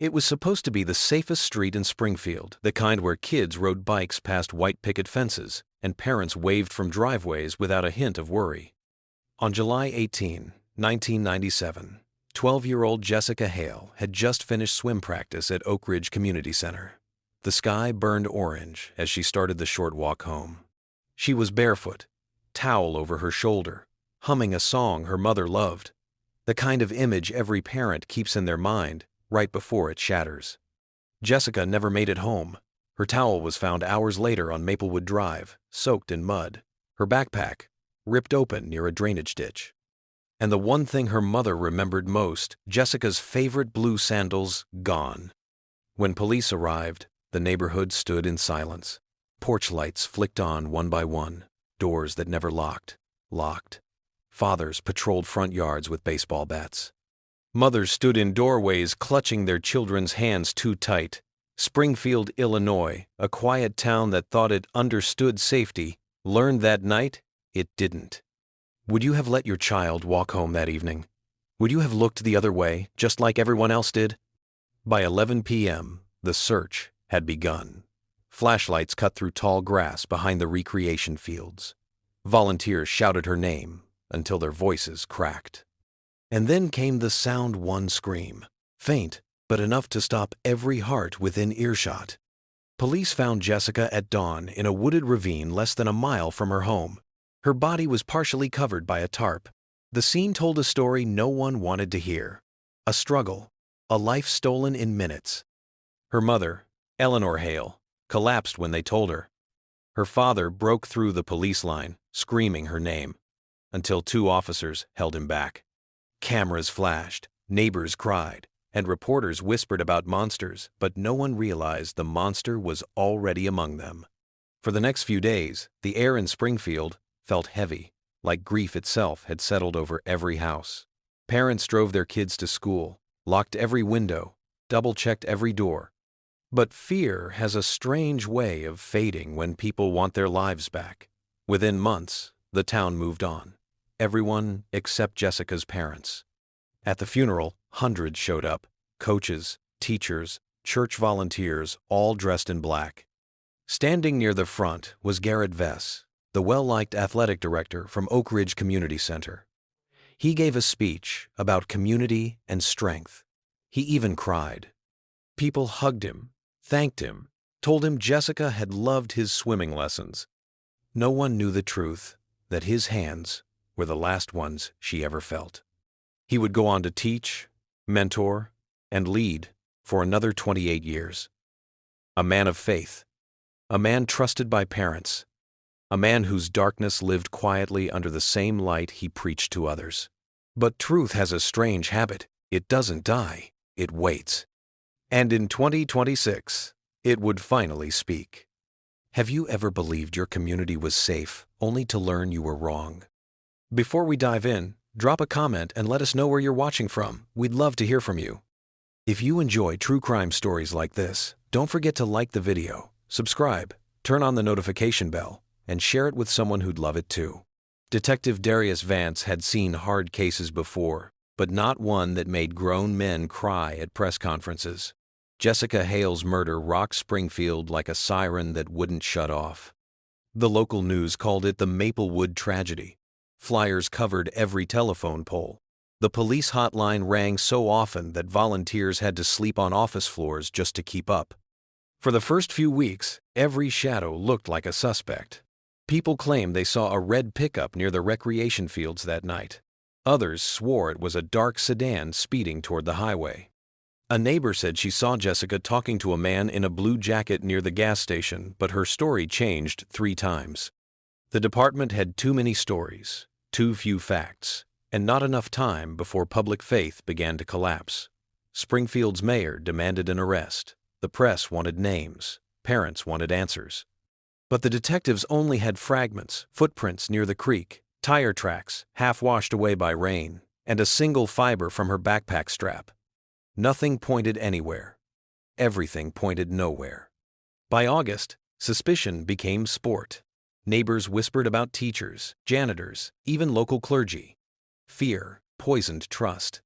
It was supposed to be the safest street in Springfield, the kind where kids rode bikes past white picket fences and parents waved from driveways without a hint of worry. On July 18, 1997, 12-year-old Jessica Hale had just finished swim practice at Oak Ridge Community Center. The sky burned orange as she started the short walk home. She was barefoot, towel over her shoulder, humming a song her mother loved, the kind of image every parent keeps in their mind right before it shatters. Jessica never made it home. Her towel was found hours later on Maplewood Drive, soaked in mud, her backpack ripped open near a drainage ditch. And the one thing her mother remembered most, Jessica's favorite blue sandals, gone. When police arrived, the neighborhood stood in silence. Porch lights flicked on one by one, doors that never locked. Fathers patrolled front yards with baseball bats. Mothers stood in doorways clutching their children's hands too tight. Springfield, Illinois, a quiet town that thought it understood safety, learned that night it didn't. Would you have let your child walk home that evening? Would you have looked the other way, just like everyone else did? By 11 p.m., the search had begun. Flashlights cut through tall grass behind the recreation fields. Volunteers shouted her name until their voices cracked. And then came the sound one scream, faint but enough to stop every heart within earshot. Police found Jessica at dawn in a wooded ravine less than a mile from her home. Her body was partially covered by a tarp. The scene told a story no one wanted to hear. A struggle, a life stolen in minutes. Her mother, Eleanor Hale, collapsed when they told her. Her father broke through the police line, screaming her name, until two officers held him back. Cameras flashed, neighbors cried, and reporters whispered about monsters, but no one realized the monster was already among them. For the next few days, the air in Springfield felt heavy, like grief itself had settled over every house. Parents drove their kids to school, locked every window, double-checked every door. But fear has a strange way of fading when people want their lives back. Within months, the town moved on. Everyone except Jessica's parents. At the funeral, hundreds showed up, coaches, teachers, church volunteers, all dressed in black. Standing near the front was Garrett Vess, the well-liked athletic director from Oak Ridge Community Center. He gave a speech about community and strength. He even cried. People hugged him, thanked him, told him Jessica had loved his swimming lessons. No one knew the truth, that his hands were the last ones she ever felt. He would go on to teach, mentor, and lead for another 28 years. A man of faith, a man trusted by parents, a man whose darkness lived quietly under the same light he preached to others. But truth has a strange habit. It doesn't die, it waits. And in 2026, it would finally speak. Have you ever believed your community was safe, only to learn you were wrong? Before we dive in, drop a comment and let us know where you're watching from. We'd love to hear from you. If you enjoy true crime stories like this, don't forget to like the video, subscribe, turn on the notification bell, and share it with someone who'd love it too. Detective Darius Vance had seen hard cases before, but not one that made grown men cry at press conferences. Jessica Hale's murder rocked Springfield like a siren that wouldn't shut off. The local news called it the Maplewood tragedy. Flyers covered every telephone pole. The police hotline rang so often that volunteers had to sleep on office floors just to keep up. For the first few weeks, every shadow looked like a suspect. People claimed they saw a red pickup near the recreation fields that night. Others swore it was a dark sedan speeding toward the highway. A neighbor said she saw Jessica talking to a man in a blue jacket near the gas station, but her story changed 3 times. The department had too many stories, too few facts, and not enough time before public faith began to collapse. Springfield's mayor demanded an arrest. The press wanted names. Parents wanted answers. But the detectives only had fragments, footprints near the creek, tire tracks half washed away by rain, and a single fiber from her backpack strap. Nothing pointed anywhere. Everything pointed nowhere. By August, suspicion became sport. Neighbors whispered about teachers, janitors, even local clergy. Fear poisoned trust.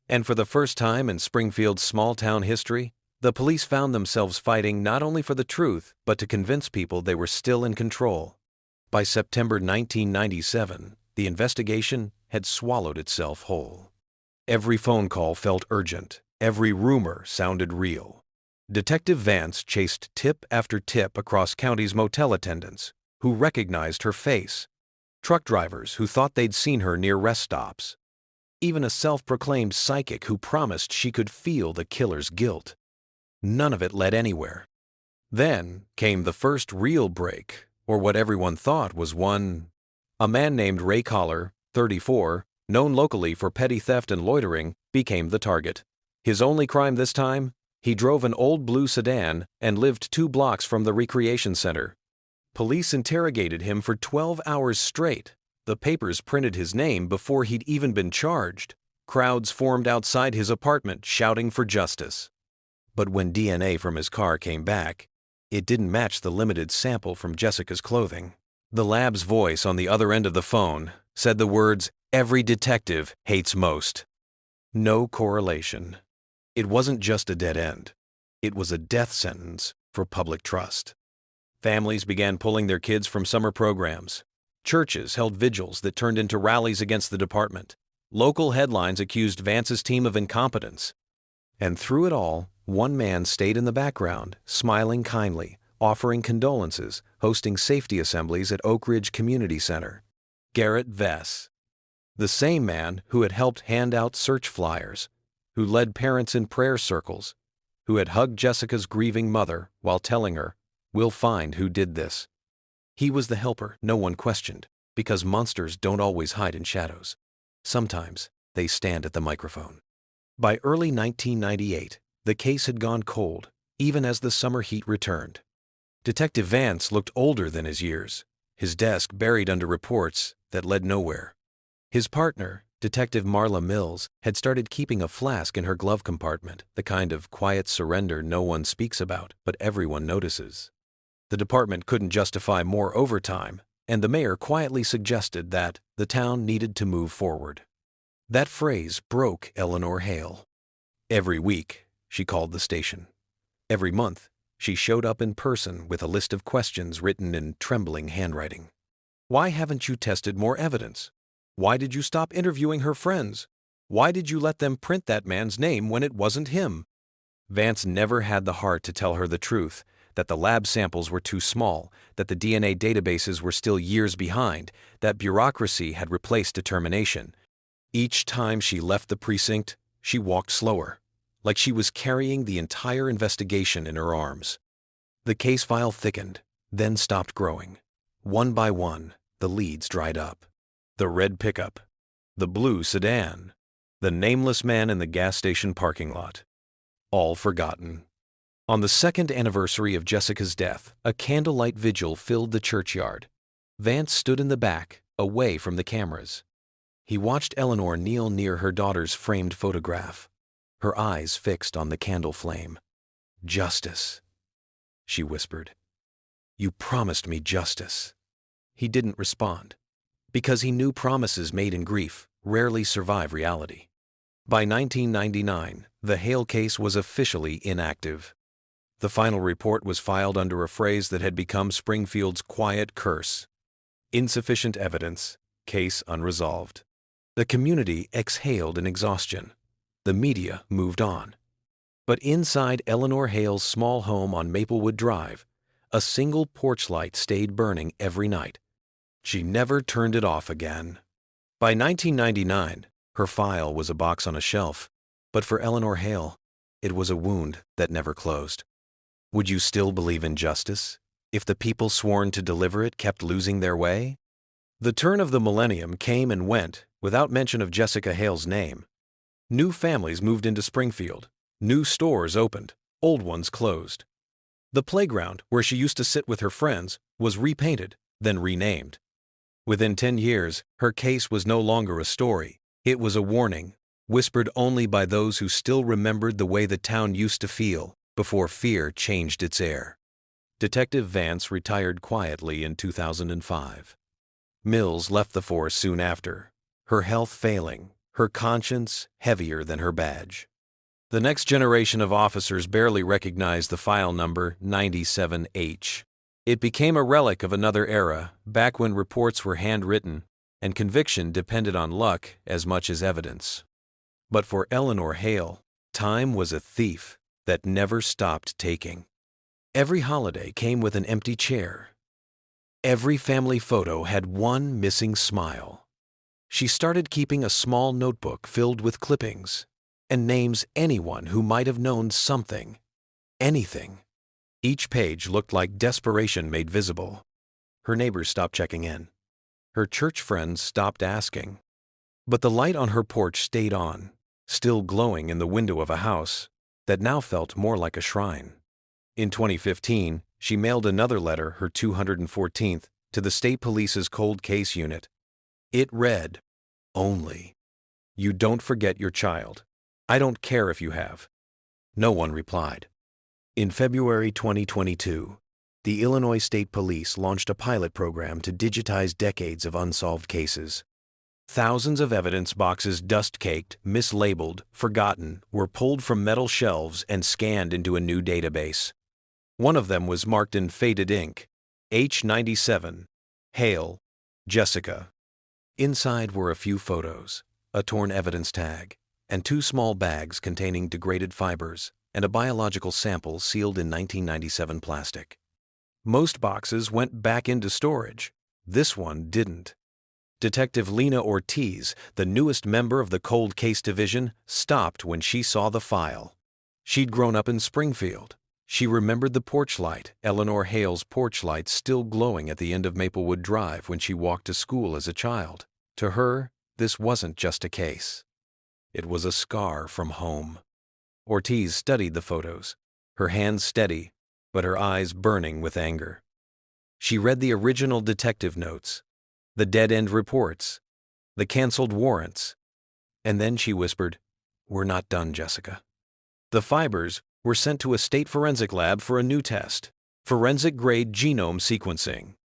And for the first time in Springfield's small-town history, the police found themselves fighting not only for the truth, but to convince people they were still in control. By September 1997, the investigation had swallowed itself whole. Every phone call felt urgent. Every rumor sounded real. Detective Vance chased tip after tip across county's motel attendants, who recognized her face, truck drivers who thought they'd seen her near rest stops, even a self-proclaimed psychic who promised she could feel the killer's guilt. None of it led anywhere. Then came the first real break, or what everyone thought was one. A man named Ray Collar, 34, known locally for petty theft and loitering, became the target. His only crime this time? He drove an old blue sedan and lived 2 blocks from the recreation center. Police interrogated him for 12 hours straight. The papers printed his name before he'd even been charged. Crowds formed outside his apartment shouting for justice. But when DNA from his car came back, it didn't match the limited sample from Jessica's clothing. The lab's voice on the other end of the phone said the words, "Every detective hates most." No correlation. It wasn't just a dead end. It was a death sentence for public trust. Families began pulling their kids from summer programs. Churches held vigils that turned into rallies against the department. Local headlines accused Vance's team of incompetence. And through it all, one man stayed in the background, smiling kindly, offering condolences, hosting safety assemblies at Oak Ridge Community Center. Garrett Vess. The same man who had helped hand out search flyers, who led parents in prayer circles, who had hugged Jessica's grieving mother while telling her, "We'll find who did this." He was the helper no one questioned, because monsters don't always hide in shadows. Sometimes they stand at the microphone. By early 1998, the case had gone cold, even as the summer heat returned. Detective Vance looked older than his years, his desk buried under reports that led nowhere. His partner, Detective Marla Mills, had started keeping a flask in her glove compartment, the kind of quiet surrender no one speaks about, but everyone notices. The department couldn't justify more overtime, and the mayor quietly suggested that the town needed to move forward. That phrase broke Eleanor Hale. Every week, she called the station. Every month, she showed up in person with a list of questions written in trembling handwriting. Why haven't you tested more evidence? Why did you stop interviewing her friends? Why did you let them print that man's name when it wasn't him? Vance never had the heart to tell her the truth, that the lab samples were too small, that the DNA databases were still years behind, that bureaucracy had replaced determination. Each time she left the precinct, she walked slower, like she was carrying the entire investigation in her arms. The case file thickened, then stopped growing. One by one, the leads dried up. The red pickup, the blue sedan, the nameless man in the gas station parking lot. All forgotten. On the 2nd anniversary of Jessica's death, a candlelight vigil filled the churchyard. Vance stood in the back, away from the cameras. He watched Eleanor kneel near her daughter's framed photograph, her eyes fixed on the candle flame. "Justice," she whispered. "You promised me justice." He didn't respond, because he knew promises made in grief rarely survive reality. By 1999, the Hale case was officially inactive. The final report was filed under a phrase that had become Springfield's quiet curse: insufficient evidence, case unresolved. The community exhaled in exhaustion. The media moved on. But inside Eleanor Hale's small home on Maplewood Drive, a single porch light stayed burning every night. She never turned it off again. By 1999, her file was a box on a shelf, but for Eleanor Hale, it was a wound that never closed. Would you still believe in justice if the people sworn to deliver it kept losing their way? The turn of the millennium came and went without mention of Jessica Hale's name. New families moved into Springfield. New stores opened. Old ones closed. The playground where she used to sit with her friends was repainted, then renamed. Within 10 years, her case was no longer a story. It was a warning, whispered only by those who still remembered the way the town used to feel before fear changed its air. Detective Vance retired quietly in 2005. Mills left the force soon after, her health failing, her conscience heavier than her badge. The next generation of officers barely recognized the file number 97H. It became a relic of another era, back when reports were handwritten and conviction depended on luck as much as evidence. But for Eleanor Hale, time was a thief that never stopped taking. Every holiday came with an empty chair. Every family photo had one missing smile. She started keeping a small notebook filled with clippings and names anyone who might have known something, anything. Each page looked like desperation made visible. Her neighbors stopped checking in. Her church friends stopped asking. But the light on her porch stayed on, still glowing in the window of a house that now felt more like a shrine. In 2015, she mailed another letter, her 214th, to the state police's cold case unit. It read, "Only. You don't forget your child. I don't care if you have." No one replied. In February 2022, the Illinois State Police launched a pilot program to digitize decades of unsolved cases. Thousands of evidence boxes, dust-caked, mislabeled, forgotten, were pulled from metal shelves and scanned into a new database. One of them was marked in faded ink, H97, Hale, Jessica. Inside were a few photos, a torn evidence tag, and two small bags containing degraded fibers and a biological sample sealed in 1997 plastic. Most boxes went back into storage. This one didn't. Detective Lena Ortiz, the newest member of the Cold Case Division, stopped when she saw the file. She'd grown up in Springfield. She remembered the porch light, Eleanor Hale's porch light, still glowing at the end of Maplewood Drive when she walked to school as a child. To her, this wasn't just a case. It was a scar from home. Ortiz studied the photos, her hands steady, but her eyes burning with anger. She read the original detective notes, the dead-end reports, the canceled warrants, and then she whispered, "We're not done, Jessica." The fibers were sent to a state forensic lab for a new test, forensic-grade genome sequencing.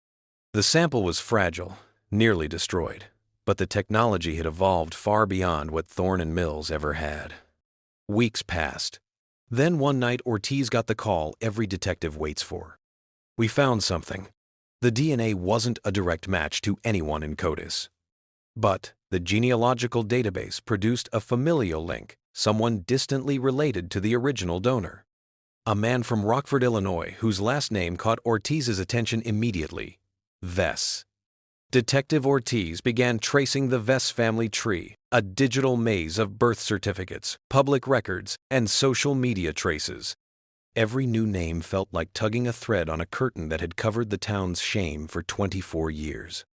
The sample was fragile, nearly destroyed, but the technology had evolved far beyond what Thorne and Mills ever had. Weeks passed. Then one night Ortiz got the call every detective waits for. "We found something." The DNA wasn't a direct match to anyone in CODIS. But the genealogical database produced a familial link, someone distantly related to the original donor. A man from Rockford, Illinois, whose last name caught Ortiz's attention immediately, Vess. Detective Ortiz began tracing the Vess family tree, a digital maze of birth certificates, public records, and social media traces. Every new name felt like tugging a thread on a curtain that had covered the town's shame for 24 years.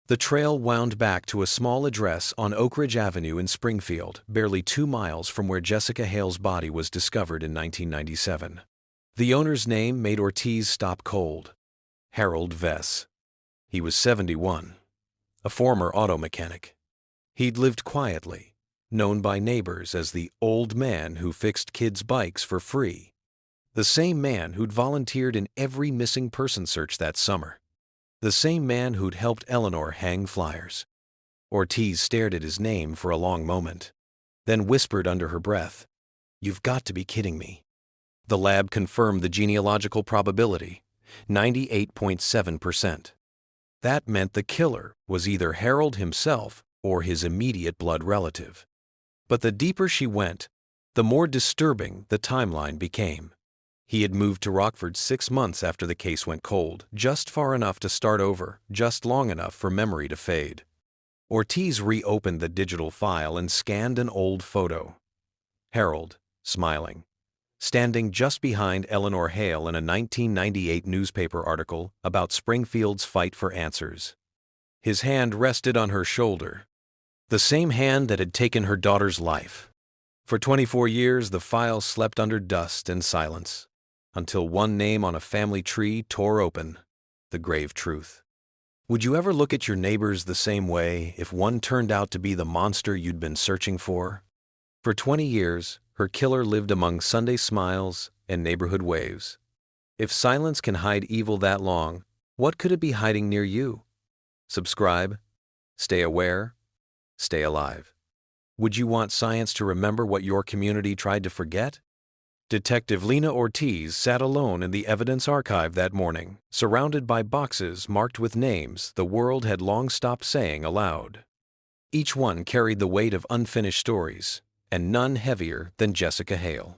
The trail wound back to a small address on Oak Ridge Avenue in Springfield, barely 2 miles from where Jessica Hale's body was discovered in 1997. The owner's name made Ortiz stop cold. Harold Vess. He was 71, a former auto mechanic. He'd lived quietly, known by neighbors as the old man who fixed kids' bikes for free. The same man who'd volunteered in every missing person search that summer. The same man who'd helped Eleanor hang flyers. Ortiz stared at his name for a long moment, then whispered under her breath, "You've got to be kidding me." The lab confirmed the genealogical probability, 98.7%. That meant the killer was either Harold himself or his immediate blood relative. But the deeper she went, the more disturbing the timeline became. He had moved to Rockford 6 months after the case went cold, just far enough to start over, just long enough for memory to fade. Ortiz reopened the digital file and scanned an old photo. Harold, smiling, standing just behind Eleanor Hale in a 1998 newspaper article about Springfield's fight for answers. His hand rested on her shoulder, the same hand that had taken her daughter's life. For 24 years, the file slept under dust and silence, until one name on a family tree tore open, the grave truth. Would you ever look at your neighbors the same way if one turned out to be the monster you'd been searching for? For 20 years, her killer lived among Sunday smiles and neighborhood waves. If silence can hide evil that long, what could it be hiding near you? Subscribe, stay aware, stay alive. Would you want science to remember what your community tried to forget? Detective Lena Ortiz sat alone in the evidence archive that morning, surrounded by boxes marked with names the world had long stopped saying aloud. Each one carried the weight of unfinished stories, and none heavier than Jessica Hale.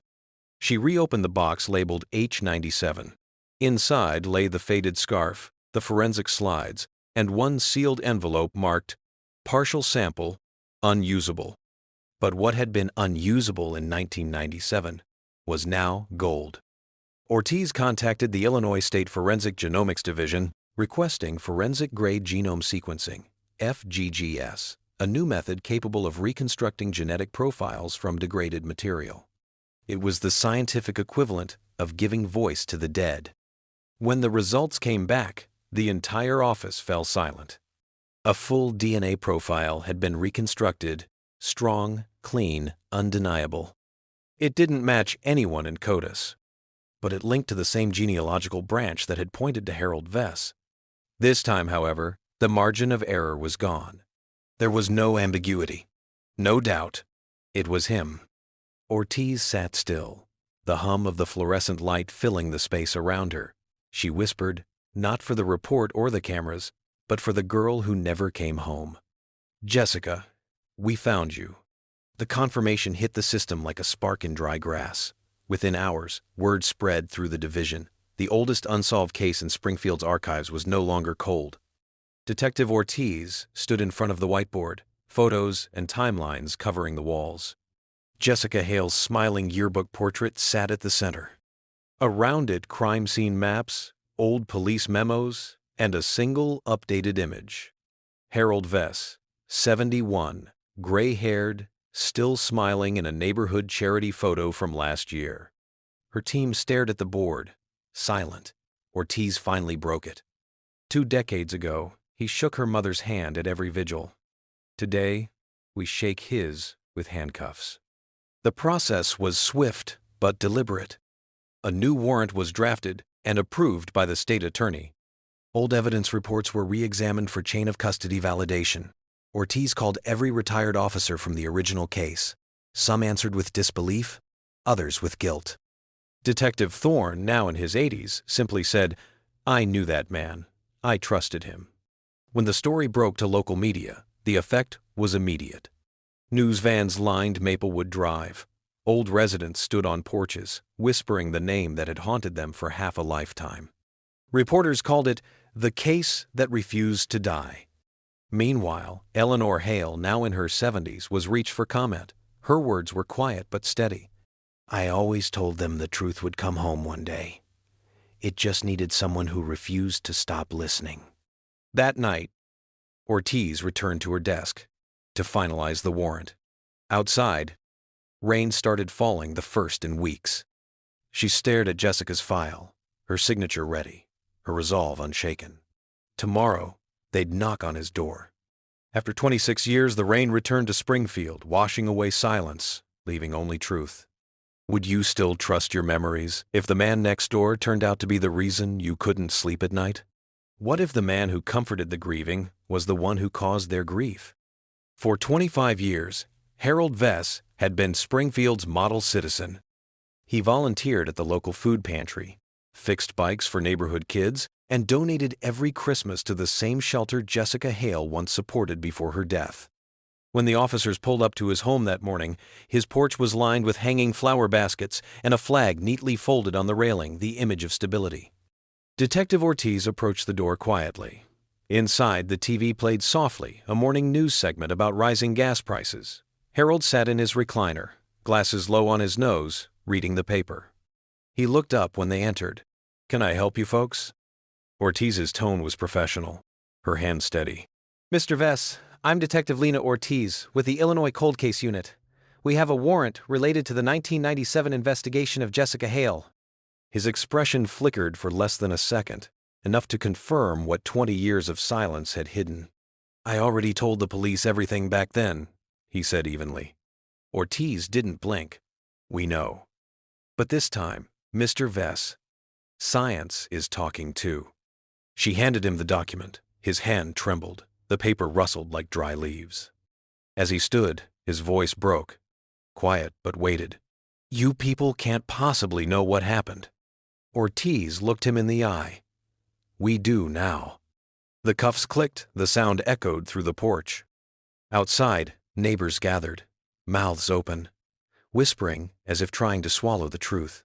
She reopened the box labeled H97. Inside lay the faded scarf, the forensic slides, and one sealed envelope marked, "Partial sample, unusable." But what had been unusable in 1997 was now gold. Ortiz contacted the Illinois State Forensic Genomics Division requesting forensic-grade genome sequencing, FGGS, a new method capable of reconstructing genetic profiles from degraded material. It was the scientific equivalent of giving voice to the dead. When the results came back, the entire office fell silent. A full DNA profile had been reconstructed, strong, clean, undeniable. It didn't match anyone in CODIS, but it linked to the same genealogical branch that had pointed to Harold Vess. This time, however, the margin of error was gone. There was no ambiguity, no doubt. It was him. Ortiz sat still, the hum of the fluorescent light filling the space around her. She whispered, not for the report or the cameras, but for the girl who never came home. "Jessica, we found you." The confirmation hit the system like a spark in dry grass. Within hours, word spread through the division. The oldest unsolved case in Springfield's archives was no longer cold. Detective Ortiz stood in front of the whiteboard, photos and timelines covering the walls. Jessica Hale's smiling yearbook portrait sat at the center. Around it, crime scene maps, old police memos, and a single updated image. Harold Vess, 71, gray-haired, still smiling in a neighborhood charity photo from last year. Her team stared at the board, silent. Ortiz finally broke it. 2 decades ago, he shook her mother's hand at every vigil. Today, we shake his with handcuffs. The process was swift but deliberate. A new warrant was drafted and approved by the state attorney. Old evidence reports were re-examined for chain of custody validation. Ortiz called every retired officer from the original case. Some answered with disbelief, others with guilt. Detective Thorne, now in his 80s, simply said, "I knew that man. I trusted him." When the story broke to local media, the effect was immediate. News vans lined Maplewood Drive. Old residents stood on porches, whispering the name that had haunted them for half a lifetime. Reporters called it the case that refused to die. Meanwhile, Eleanor Hale, now in her 70s, was reached for comment. Her words were quiet but steady. "I always told them the truth would come home one day. It just needed someone who refused to stop listening." That night, Ortiz returned to her desk to finalize the warrant. Outside, rain started falling, the first in weeks. She stared at Jessica's file, her signature ready, her resolve unshaken. Tomorrow, they'd knock on his door. After 26 years, the rain returned to Springfield, washing away silence, leaving only truth. Would you still trust your memories if the man next door turned out to be the reason you couldn't sleep at night? What if the man who comforted the grieving was the one who caused their grief? For 25 years, Harold Vess had been Springfield's model citizen. He volunteered at the local food pantry, fixed bikes for neighborhood kids, and donated every Christmas to the same shelter Jessica Hale once supported before her death. When the officers pulled up to his home that morning, his porch was lined with hanging flower baskets and a flag neatly folded on the railing, the image of stability. Detective Ortiz approached the door quietly. Inside, the TV played softly, a morning news segment about rising gas prices. Harold sat in his recliner, glasses low on his nose, reading the paper. He looked up when they entered. "Can I help you folks?" Ortiz's tone was professional, her hand steady. "Mr. Vess, I'm Detective Lena Ortiz with the Illinois Cold Case Unit. We have a warrant related to the 1997 investigation of Jessica Hale." His expression flickered for less than a second, enough to confirm what 20 years of silence had hidden. "I already told the police everything back then," he said evenly. Ortiz didn't blink. "We know. But this time, Mr. Vess, science is talking too." She handed him the document. His hand trembled. The paper rustled like dry leaves. As he stood, His voice broke, quiet but weighted. "You people can't possibly know what happened." Ortiz looked him in the eye. "We do now." The cuffs clicked, the sound echoed through the porch. Outside, neighbors gathered, mouths open, whispering as if trying to swallow the truth.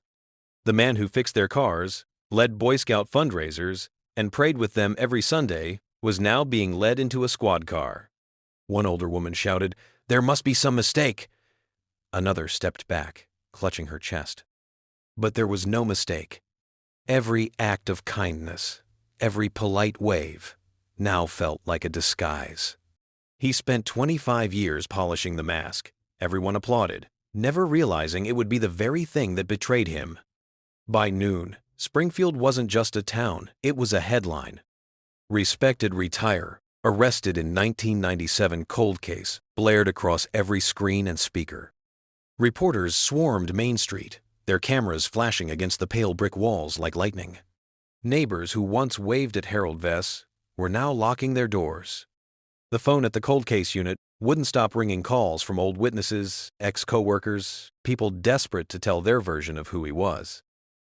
The man who fixed their cars, led Boy Scout fundraisers, and prayed with them every Sunday was now being led into a squad car. One older woman shouted, "There must be some mistake." Another stepped back, clutching her chest. But there was no mistake. Every act of kindness, every polite wave, now felt like a disguise. He spent 25 years polishing the mask. Everyone applauded, never realizing it would be the very thing that betrayed him. By noon, Springfield wasn't just a town, it was a headline. "Respected retire, arrested in 1997 cold case," blared across every screen and speaker. Reporters swarmed Main Street, their cameras flashing against the pale brick walls like lightning. Neighbors who once waved at Harold Vess were now locking their doors. The phone at the cold case unit wouldn't stop ringing calls from old witnesses, ex-coworkers, people desperate to tell their version of who he was.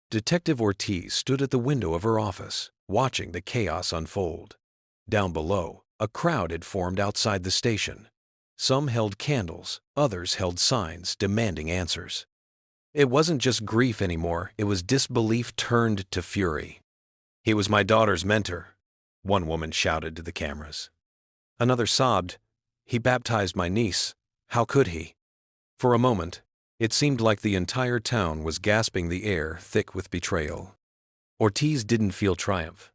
Detective Ortiz stood at the window of her office, watching the chaos unfold. Down below, a crowd had formed outside the station. Some held candles, others held signs demanding answers. It wasn't just grief anymore, it was disbelief turned to fury. "He was my daughter's mentor," one woman shouted to the cameras. Another sobbed, "He baptized my niece. How could he?" For a moment, it seemed like the entire town was gasping the air thick with betrayal. Ortiz didn't feel triumph.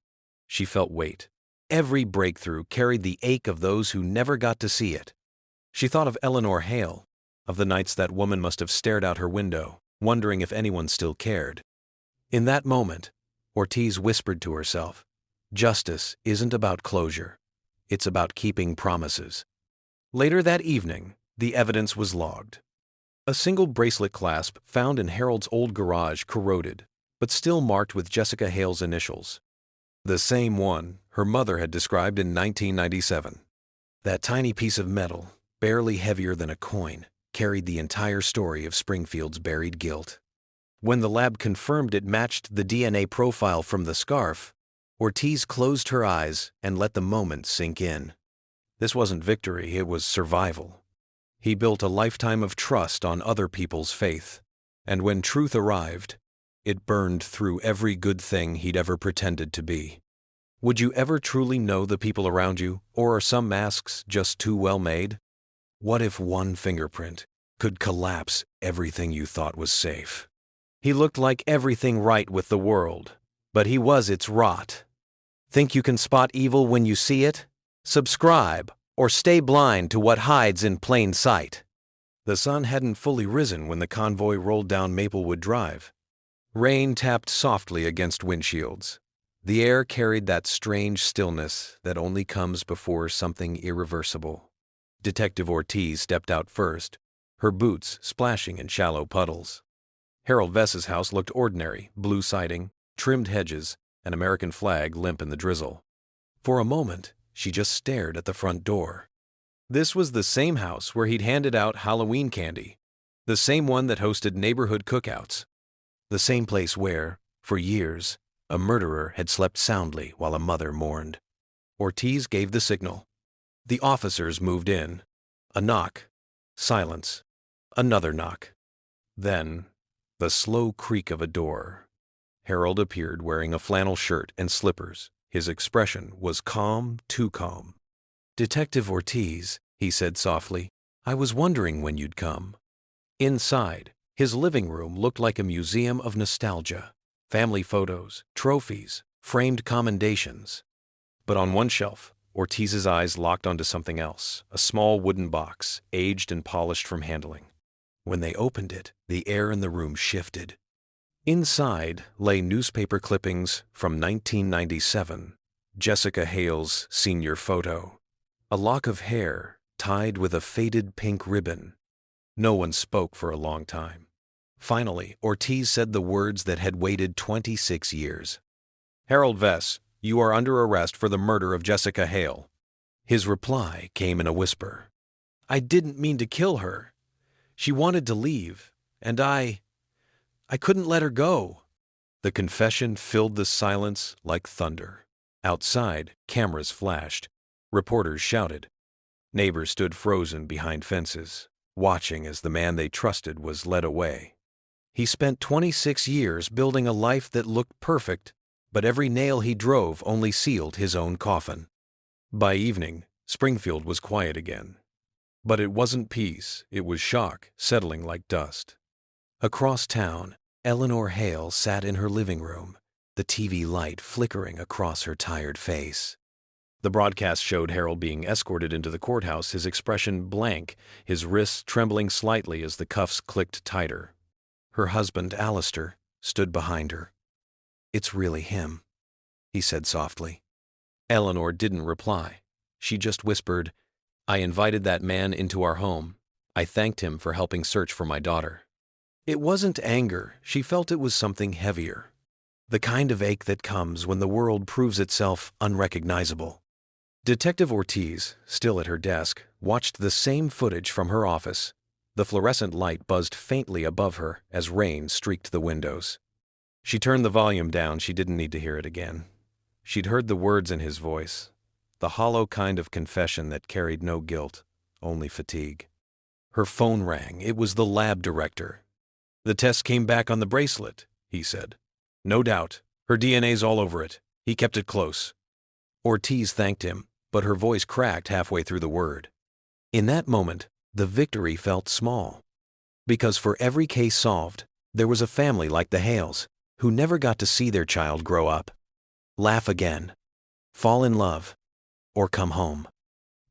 She felt weight. Every breakthrough carried the ache of those who never got to see it. She thought of Eleanor Hale, of the nights that woman must have stared out her window, wondering if anyone still cared. In that moment, Ortiz whispered to herself, "Justice isn't about closure. It's about keeping promises." Later that evening, the evidence was logged. A single bracelet clasp found in Harold's old garage corroded, but still marked with Jessica Hale's initials. The same one her mother had described in 1997. That tiny piece of metal, barely heavier than a coin, carried the entire story of Springfield's buried guilt. When the lab confirmed it matched the DNA profile from the scarf, Ortiz closed her eyes and let the moment sink in. This wasn't victory, it was survival. He built a lifetime of trust on other people's faith, and when truth arrived, it burned through every good thing he'd ever pretended to be. Would you ever truly know the people around you, or are some masks just too well made? What if one fingerprint could collapse everything you thought was safe? He looked like everything right with the world, but he was its rot. Think you can spot evil when you see it? Subscribe, or stay blind to what hides in plain sight. The sun hadn't fully risen when the convoy rolled down Maplewood Drive. Rain tapped softly against windshields. The air carried that strange stillness that only comes before something irreversible. Detective Ortiz stepped out first, her boots splashing in shallow puddles. Harold Vess's house looked ordinary, blue siding, trimmed hedges, an American flag limp in the drizzle. For a moment, she just stared at the front door. This was the same house where he'd handed out Halloween candy, the same one that hosted neighborhood cookouts, the same place where, for years, a murderer had slept soundly while a mother mourned. Ortiz gave the signal. The officers moved in. A knock. Silence. Another knock. Then, the slow creak of a door. Harold appeared wearing a flannel shirt and slippers. His expression was calm, too calm. "Detective Ortiz," he said softly, "I was wondering when you'd come." Inside, his living room looked like a museum of nostalgia. Family photos, trophies, framed commendations. But on one shelf, Ortiz's eyes locked onto something else, a small wooden box, aged and polished from handling. When they opened it, the air in the room shifted. Inside lay newspaper clippings from 1997, Jessica Hale's senior photo. A lock of hair tied with a faded pink ribbon. No one spoke for a long time. Finally, Ortiz said the words that had waited 26 years. "Harold Vess, you are under arrest for the murder of Jessica Hale." His reply came in a whisper. I didn't mean to kill her. She wanted to leave, and I couldn't let her go." The confession filled the silence like thunder. Outside, cameras flashed. Reporters shouted. Neighbors stood frozen behind fences, watching as the man they trusted was led away. He spent 26 years building a life that looked perfect, but every nail he drove only sealed his own coffin. By evening, Springfield was quiet again. But it wasn't peace, it was shock, settling like dust. Across town, Eleanor Hale sat in her living room, the TV light flickering across her tired face. The broadcast showed Harold being escorted into the courthouse, his expression blank, his wrists trembling slightly as the cuffs clicked tighter. Her husband, Alistair, stood behind her. "It's really him," he said softly. Eleanor didn't reply. She just whispered, "I invited that man into our home. I thanked him for helping search for my daughter." It wasn't anger, she felt it was something heavier. The kind of ache that comes when the world proves itself unrecognizable. Detective Ortiz, still at her desk, watched the same footage from her office. The fluorescent light buzzed faintly above her as rain streaked the windows. She turned the volume down. She didn't need to hear it again. She'd heard the words in his voice, the hollow kind of confession that carried no guilt, only fatigue. Her phone rang. It was the lab director. "The test came back on the bracelet," he said. "No doubt. Her DNA's all over it. He kept it close." Ortiz thanked him, but her voice cracked halfway through the word. In that moment, the victory felt small. Because for every case solved, there was a family like the Hales, who never got to see their child grow up, laugh again, fall in love, or come home.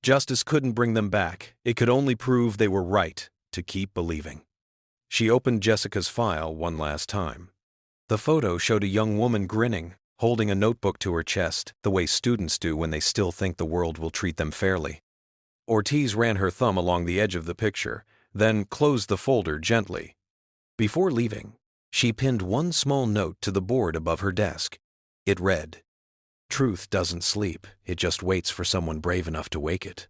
Justice couldn't bring them back. It could only prove they were right to keep believing. She opened Jessica's file one last time. The photo showed a young woman grinning, holding a notebook to her chest, the way students do when they still think the world will treat them fairly. Ortiz ran her thumb along the edge of the picture, then closed the folder gently. Before leaving, she pinned one small note to the board above her desk. It read, "Truth doesn't sleep, it just waits for someone brave enough to wake it."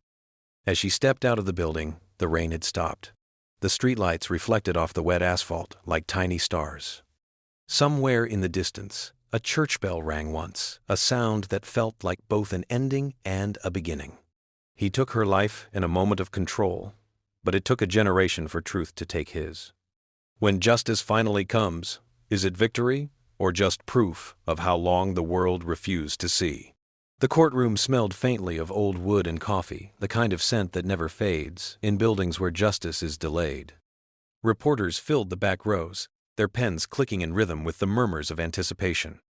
As she stepped out of the building, the rain had stopped. The streetlights reflected off the wet asphalt like tiny stars. Somewhere in the distance, a church bell rang once, a sound that felt like both an ending and a beginning. He took her life in a moment of control, but it took a generation for truth to take his. When justice finally comes, is it victory or just proof of how long the world refused to see? The courtroom smelled faintly of old wood and coffee, the kind of scent that never fades in buildings where justice is delayed. Reporters filled the back rows, their pens clicking in rhythm with the murmurs of anticipation.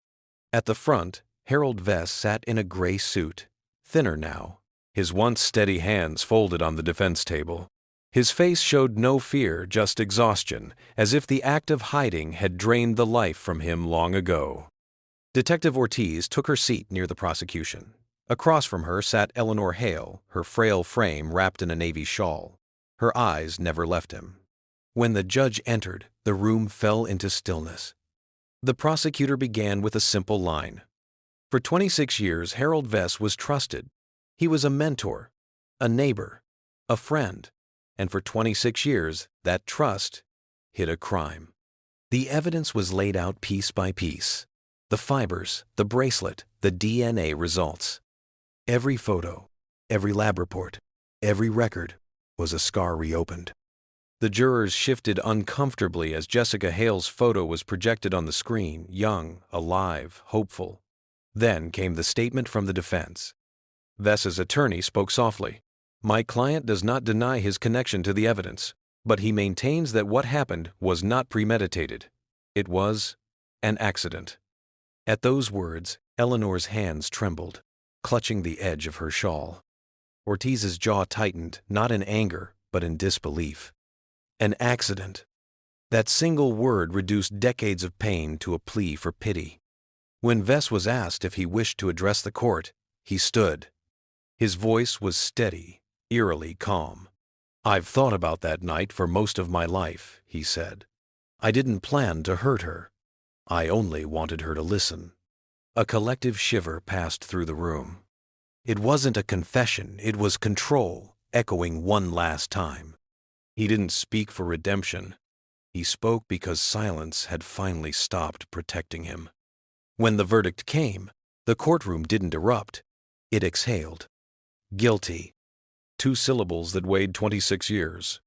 At the front, Harold Vess sat in a gray suit, thinner now, his once steady hands folded on the defense table. His face showed no fear, just exhaustion, as if the act of hiding had drained the life from him long ago. Detective Ortiz took her seat near the prosecution. Across from her sat Eleanor Hale, her frail frame wrapped in a navy shawl. Her eyes never left him. When the judge entered, the room fell into stillness. The prosecutor began with a simple line. For 26 years, Harold Vess was trusted. He was a mentor, a neighbor, a friend, and for 26 years, that trust hid a crime. The evidence was laid out piece by piece. The fibers, the bracelet, the DNA results. Every photo, every lab report, every record was a scar reopened. The jurors shifted uncomfortably as Jessica Hale's photo was projected on the screen, young, alive, hopeful. Then came the statement from the defense. Vess's attorney spoke softly. "My client does not deny his connection to the evidence, but he maintains that what happened was not premeditated. It was an accident." At those words, Eleanor's hands trembled, clutching the edge of her shawl. Ortiz's jaw tightened, not in anger, but in disbelief. An accident. That single word reduced decades of pain to a plea for pity. When Vess was asked if he wished to address the court, he stood. His voice was steady, eerily calm. "I've thought about that night for most of my life," he said. "I didn't plan to hurt her. I only wanted her to listen." A collective shiver passed through the room. It wasn't a confession, it was control. echoing one last time. He didn't speak for redemption. He spoke because silence had finally stopped protecting him. When the verdict came, the courtroom didn't erupt. It exhaled. Guilty. 2 syllables that weighed 26 years.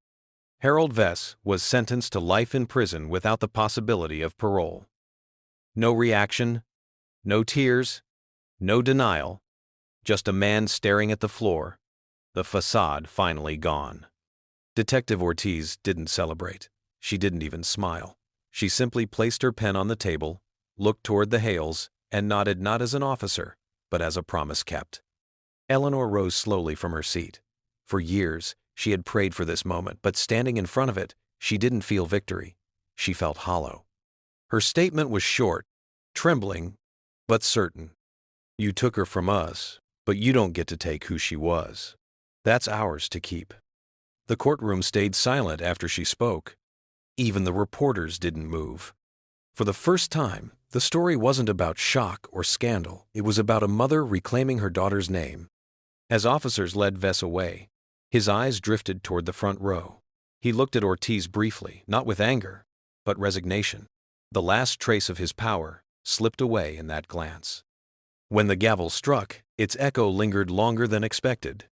Harold Vess was sentenced to life in prison without the possibility of parole. No reaction, no tears, no denial, just a man staring at the floor, the facade finally gone. Detective Ortiz didn't celebrate. She didn't even smile. She simply placed her pen on the table, looked toward the Hales, and nodded not as an officer, but as a promise kept. Eleanor rose slowly from her seat. For years, she had prayed for this moment, but standing in front of it, she didn't feel victory. She felt hollow. Her statement was short, trembling, but certain. You took her from us, but you don't get to take who she was. That's ours to keep. The courtroom stayed silent after she spoke. Even the reporters didn't move. For the first time, the story wasn't about shock or scandal. It was about a mother reclaiming her daughter's name. As officers led Vess away, his eyes drifted toward the front row. He looked at Ortiz briefly, not with anger, but resignation. The last trace of his power slipped away in that glance. When the gavel struck, its echo lingered longer than expected.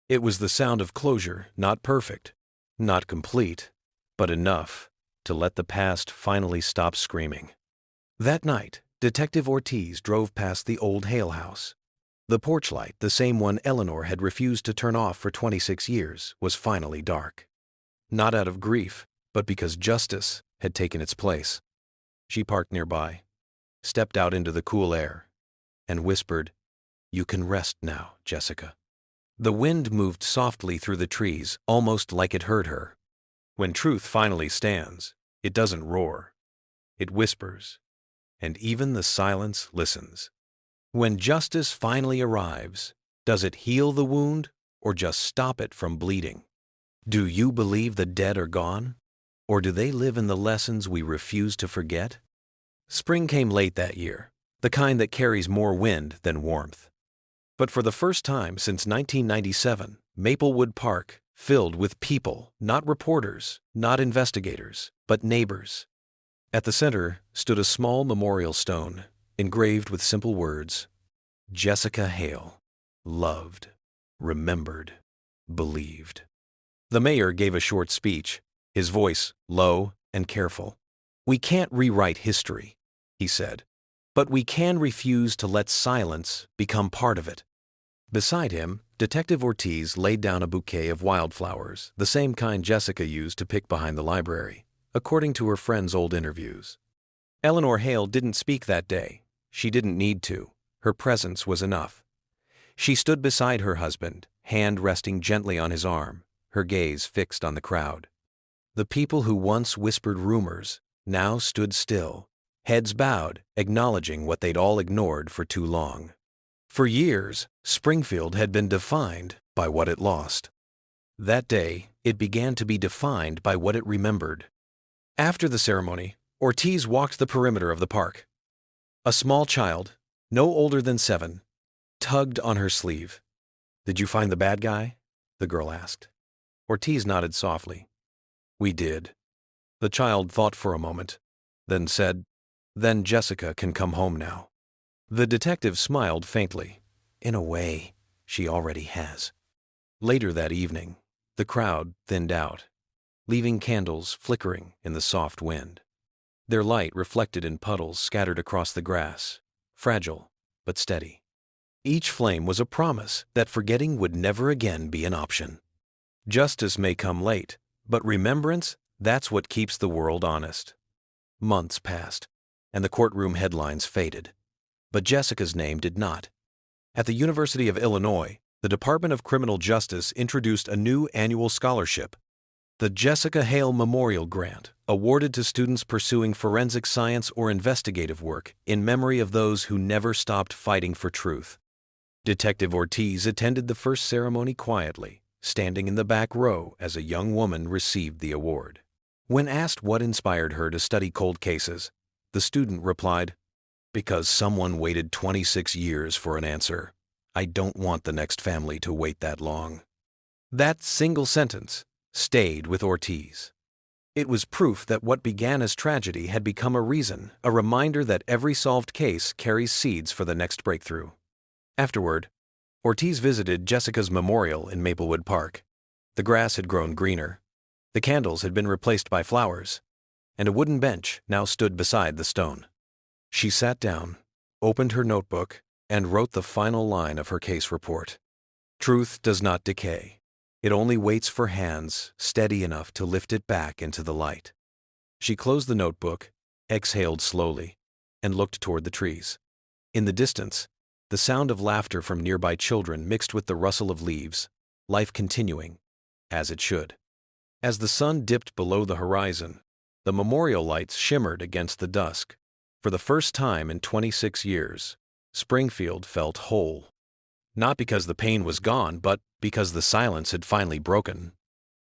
It was the sound of closure, not perfect, not complete, but enough to let the past finally stop screaming. That night, Detective Ortiz drove past the old Hale house. The porch light, the same one Eleanor had refused to turn off for 26 years, was finally dark. Not out of grief, but because justice had taken its place. She parked nearby, stepped out into the cool air, and whispered, "You can rest now, Jessica." The wind moved softly through the trees, almost like it heard her. When truth finally stands, it doesn't roar. It whispers, and even the silence listens. When justice finally arrives, does it heal the wound or just stop it from bleeding? Do you believe the dead are gone? Or do they live in the lessons we refuse to forget? Spring came late that year, the kind that carries more wind than warmth. But for the first time since 1997, Maplewood Park filled with people, not reporters, not investigators, but neighbors. At the center stood a small memorial stone, engraved with simple words: Jessica Hale, loved, remembered, believed. The mayor gave a short speech, his voice low and careful. "We can't rewrite history," he said, "but we can refuse to let silence become part of it." Beside him, Detective Ortiz laid down a bouquet of wildflowers, the same kind Jessica used to pick behind the library, according to her friend's old interviews. Eleanor Hale didn't speak that day. She didn't need to. Her presence was enough. She stood beside her husband, hand resting gently on his arm, her gaze fixed on the crowd. The people who once whispered rumors now stood still, heads bowed, acknowledging what they'd all ignored for too long. For years, Springfield had been defined by what it lost. That day, it began to be defined by what it remembered. After the ceremony, Ortiz walked the perimeter of the park. A small child, no older than 7, tugged on her sleeve. "Did you find the bad guy?" the girl asked. Ortiz nodded softly. "We did." The child thought for a moment, then said, "Then Jessica can come home now." The detective smiled faintly. "In a way, she already has." Later that evening, the crowd thinned out, leaving candles flickering in the soft wind. Their light reflected in puddles scattered across the grass, fragile but steady. Each flame was a promise that forgetting would never again be an option. Justice may come late, but remembrance, that's what keeps the world honest. Months passed, and the courtroom headlines faded. But Jessica's name did not. At the University of Illinois, the Department of Criminal Justice introduced a new annual scholarship, the Jessica Hale Memorial Grant, awarded to students pursuing forensic science or investigative work in memory of those who never stopped fighting for truth. Detective Ortiz attended the first ceremony quietly, standing in the back row as a young woman received the award. When asked what inspired her to study cold cases, the student replied, "Because someone waited 26 years for an answer. I don't want the next family to wait that long." That single sentence stayed with Ortiz. It was proof that what began as tragedy had become a reason, a reminder that every solved case carries seeds for the next breakthrough. Afterward, Ortiz visited Jessica's memorial in Maplewood Park. The grass had grown greener, the candles had been replaced by flowers, and a wooden bench now stood beside the stone. She sat down, opened her notebook, and wrote the final line of her case report. Truth does not decay. It only waits for hands steady enough to lift it back into the light. She closed the notebook, exhaled slowly, and looked toward the trees. In the distance, the sound of laughter from nearby children mixed with the rustle of leaves, life continuing, as it should. As the sun dipped below the horizon, the memorial lights shimmered against the dusk. For the first time in 26 years, Springfield felt whole. Not because the pain was gone, but because the silence had finally broken.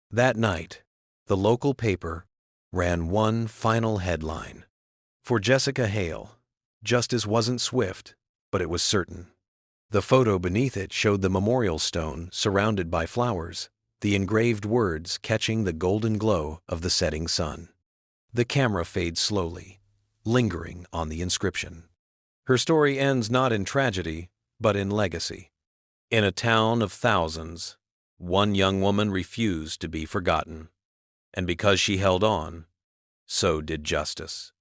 That night, the local paper ran one final headline. For Jessica Hale, justice wasn't swift, but it was certain. The photo beneath it showed the memorial stone surrounded by flowers, the engraved words catching the golden glow of the setting sun. The camera fades slowly, lingering on the inscription. Her story ends not in tragedy, but in legacy. In a town of thousands, one young woman refused to be forgotten. And because she held on, so did justice.